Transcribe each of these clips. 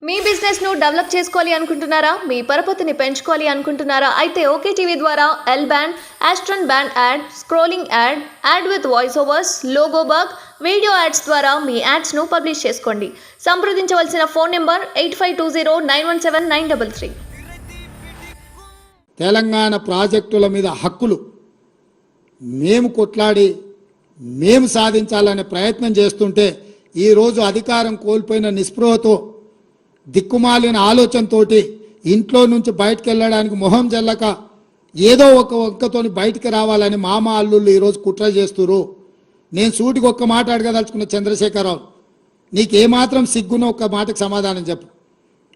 మీ business ను develop చేసుకోవాలి అనుకుంటున్నారా? మీ పరపతిని పెంచుకోవాలి అనుకుంటున్నారా? అయితే ఓకే టీవీ ద్వారా ఎల్ బ్యాండ్, ఆస్ట్రన్ band ad, scrolling ad, ad with voice overs, logo bug, video ads ద్వారా మీ యాడ్స్ ను పబ్లిష్ చేసుకోండి. సంప్రదించవలసిన ఫోన్ నెంబర్ 8520917933. తెలంగాణ ప్రాజెక్టుల మీద హక్కులు మేము కొట్లాడి మేము సాధించాలనే ప్రయత్నం చేస్తుంటే ఈరోజు అధికారం కోల్పోయిన నిస్పృహతో దిక్కుమాలిన ఆలోచనతోటి ఇంట్లో నుంచి బయటకు వెళ్ళడానికి మొహం జల్లక ఏదో ఒక ఒక్కతోని బయటికి రావాలని మామ అల్లుళ్ళు ఈరోజు కుట్ర చేస్తున్నారు. నేను సూటికి ఒక్క మాట అడగదలుచుకున్న చంద్రశేఖరరావు, నీకేమాత్రం సిగ్గున ఒక్క మాటకు సమాధానం చెప్పు.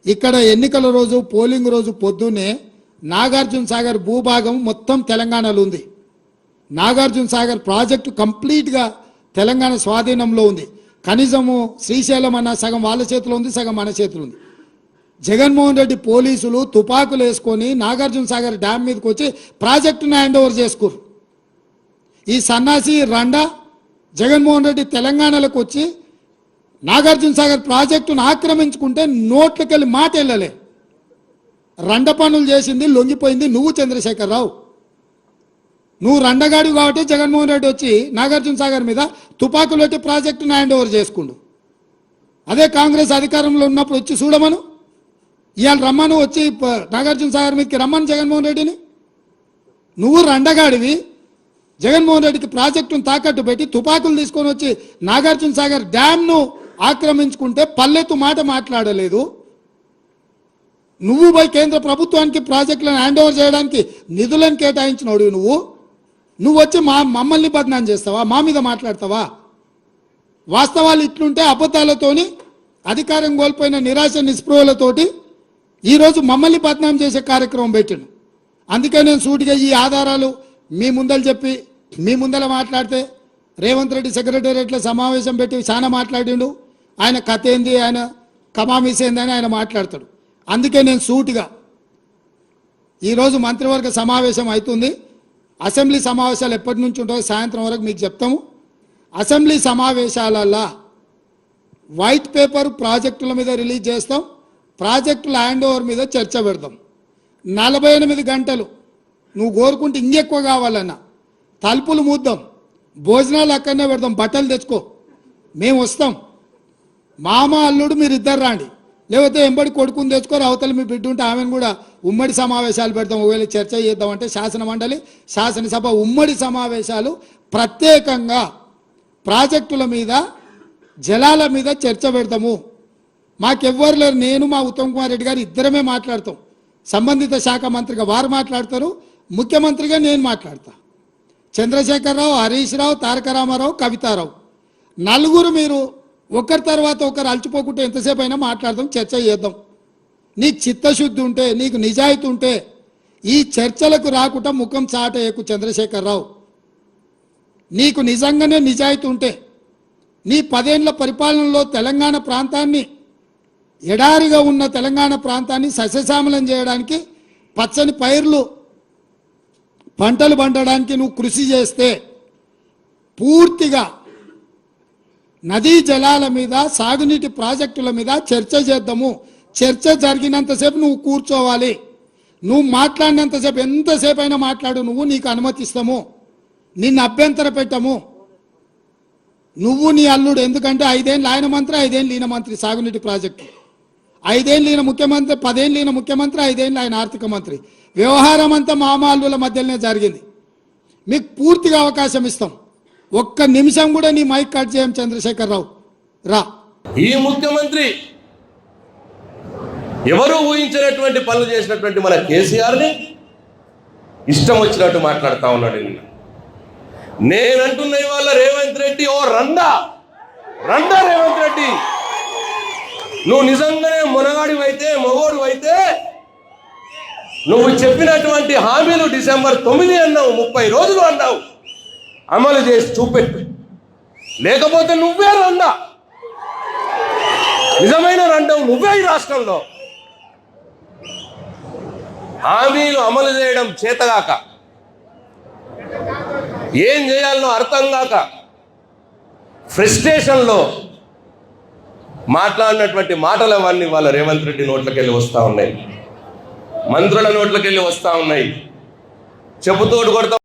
ఇక్కడ ఎన్నికల రోజు పోలింగ్ రోజు పొద్దున్నే నాగార్జున సాగర్ భూభాగం మొత్తం తెలంగాణలో ఉంది. నాగార్జున సాగర్ ప్రాజెక్టు కంప్లీట్గా తెలంగాణ స్వాధీనంలో ఉంది. కనీసము శ్రీశైలం అన్న సగం వాళ్ళ చేతిలో ఉంది, సగం మన చేతిలో ఉంది. జగన్మోహన్ రెడ్డి పోలీసులు తుపాకులు వేసుకొని నాగార్జున సాగర్ డ్యామ్ మీదకి వచ్చి ప్రాజెక్టును హ్యాండ్ ఓవర్ చేసుకోరు. ఈ సన్నాసి రండా జగన్మోహన్ రెడ్డి తెలంగాణలోకి వచ్చి నాగార్జున సాగర్ ప్రాజెక్టును ఆక్రమించుకుంటే నోట్లకెళ్ళి మాట వెళ్ళలే. రండ పనులు చేసింది లొంగిపోయింది నువ్వు చంద్రశేఖరరావు. నువ్వు రండగాడు కాబట్టి జగన్మోహన్ రెడ్డి వచ్చి నాగార్జున సాగర్ మీద తుపాకులు పెట్టి ప్రాజెక్టును హ్యాండ్ ఓవర్ చేసుకుండు. అదే కాంగ్రెస్ అధికారంలో ఉన్నప్పుడు వచ్చి చూడమను, ఇవాళ రమ్మను, వచ్చి నాగార్జున సాగర్ మీదకి రమ్మను జగన్మోహన్ రెడ్డిని. నువ్వు రండగాడివి జగన్మోహన్ రెడ్డికి ప్రాజెక్టును తాకట్టు పెట్టి తుపాకులు తీసుకొని వచ్చి నాగార్జున సాగర్ డ్యామ్ను ఆక్రమించుకుంటే పల్లెత్తు మాట మాట్లాడలేదు. నువ్వు పోయి కేంద్ర ప్రభుత్వానికి ప్రాజెక్టులను హ్యాండ్ ఓవర్ చేయడానికి నిధులను కేటాయించినోడు నువ్వు వచ్చి మమ్మల్ని బదనాం చేస్తావా? మా మీద మాట్లాడతావా? వాస్తవాలు ఇట్లుంటే అబద్ధాలతోని అధికారం కోల్పోయిన నిరాశ నిస్పృహలతోటి ఈరోజు మమ్మల్ని బదనాం చేసే కార్యక్రమం పెట్టిండు. అందుకే నేను సూటిగా ఈ ఆధారాలు మీ ముందలు చెప్పి మీ ముందర మాట్లాడితే రేవంత్ రెడ్డి సెక్రటేరియట్లో సమావేశం పెట్టి చాలా మాట్లాడిండు. ఆయన కథ ఏంది, ఆయన కమామీస్ ఏందని ఆయన మాట్లాడతాడు. అందుకే నేను సూటిగా ఈరోజు మంత్రివర్గ సమావేశం అవుతుంది. అసెంబ్లీ సమావేశాలు ఎప్పటి నుంచి ఉంటాయో సాయంత్రం వరకు మీకు చెప్తాము. అసెంబ్లీ సమావేశాలల్లో వైట్ పేపర్ ప్రాజెక్టుల మీద రిలీజ్ చేస్తాం, ప్రాజెక్టుల హ్యాండ్ ఓవర్ మీద చర్చ పెడతాం. 48 గంటలు నువ్వు కోరుకుంటే ఇంకెక్కువ కావాలన్నా తలుపులు మూద్దాం, భోజనాలు అక్కడనే పెడతాం, బట్టలు తెచ్చుకో, మేము వస్తాం. మామ అల్లుడు మీరు ఇద్దరు రాండి, లేకపోతే ఎంబడి కొడుకుని తెచ్చుకొని అవతల మీ బిడ్డ ఉంటే ఆమెను కూడా ఉమ్మడి సమావేశాలు పెడతాం. ఒకవేళ చర్చ చేద్దామంటే శాసన మండలి శాసనసభ ఉమ్మడి సమావేశాలు ప్రత్యేకంగా ప్రాజెక్టుల మీద జలాల మీద చర్చ పెడతాము. మాకెవ్వరు లేరు, నేను మా ఉత్తమ్ కుమార్ రెడ్డి గారు ఇద్దరమే మాట్లాడతాం. సంబంధిత శాఖ మంత్రిగా వారు మాట్లాడతారు, ముఖ్యమంత్రిగా నేను మాట్లాడతా. చంద్రశేఖరరావు, హరీష్ రావు, తారక రామారావు, కవితారావు నలుగురు మీరు ఒకరి తర్వాత ఒకరు అలచిపోకుంటే ఎంతసేపు అయినా మాట్లాడదాం, చర్చ చేద్దాం. నీకు చిత్తశుద్ధి ఉంటే, నీకు నిజాయితీ ఉంటే ఈ చర్చలకు రాకుండా ముఖం చాటేయకు చంద్రశేఖరరావు. నీకు నిజంగానే నిజాయితీ ఉంటే నీ 10 ఏళ్ల పరిపాలనలో తెలంగాణ ప్రాంతాన్ని, ఎడారిగా ఉన్న తెలంగాణ ప్రాంతాన్ని సస్యశ్యామలం చేయడానికి, పచ్చని పైర్లు పంటలు పండడానికి నువ్వు కృషి చేస్తే పూర్తిగా నదీ జలాల మీద, సాగునీటి ప్రాజెక్టుల మీద చర్చ చేద్దాము. చర్చ జరిగినంతసేపు నువ్వు కూర్చోవాలి. నువ్వు మాట్లాడినంతసేపు ఎంతసేపు అయినా మాట్లాడు, నువ్వు, నీకు అనుమతిస్తాము, నిన్ను అభ్యంతర పెట్టము. నువ్వు నీ అల్లుడు, ఎందుకంటే 5 ఏళ్ళు ఆయన మంత్రి, 5 ఏళ్ళు ఈయన మంత్రి సాగునీటి ప్రాజెక్టు, 5 ఏళ్ళు ఈయన ముఖ్యమంత్రి, 10 ఏళ్ళు ఈయన ముఖ్యమంత్రి, 5 ఏళ్ళు ఆయన ఆర్థిక మంత్రి. వ్యవహారం అంతా మామ అల్లుల మధ్యలోనే జరిగింది. మీకు పూర్తిగా అవకాశం ఇస్తాం. ఒక్క నిమిషం కూడా నీ మైక్ కట్ చేయం చంద్రశేఖరరావు, రా. ఈ ముఖ్యమంత్రి ఎవరు ఊహించినటువంటి పనులు చేసినటువంటి మన కేసీఆర్ని ఇష్టం వచ్చినట్టు మాట్లాడుతూ ఉన్నాడు. నేనంటున్న ఇవాళ రేవంత్ రెడ్డి, ఓ రండా రేవంత్ రెడ్డి, నువ్వు నిజంగానే మొనగాడివైతే, మొగోడు అయితే నువ్వు చెప్పినటువంటి హామీలు డిసెంబర్ 9 అన్నావు, 30 రోజులు అన్నావు, అమలు చేసి చూపెట్టు. లేకపోతే నువ్వే రండా, నిజమైన రండవు నువ్వే ఈ రాష్ట్రంలో. హామీలు అమలు చేయడం చేతగాక, ఏం చేయాలనో అర్థం కాక, ఫ్రస్ట్రేషన్లో మాట్లాడినటువంటి మాటలు అవన్నీ వాళ్ళ రేవంత్ రెడ్డి నోట్లకెళ్ళి వస్తూ ఉన్నాయి, మంత్రుల నోట్లకెళ్ళి వస్తూ ఉన్నాయి. చెప్పుతోడు కొడతా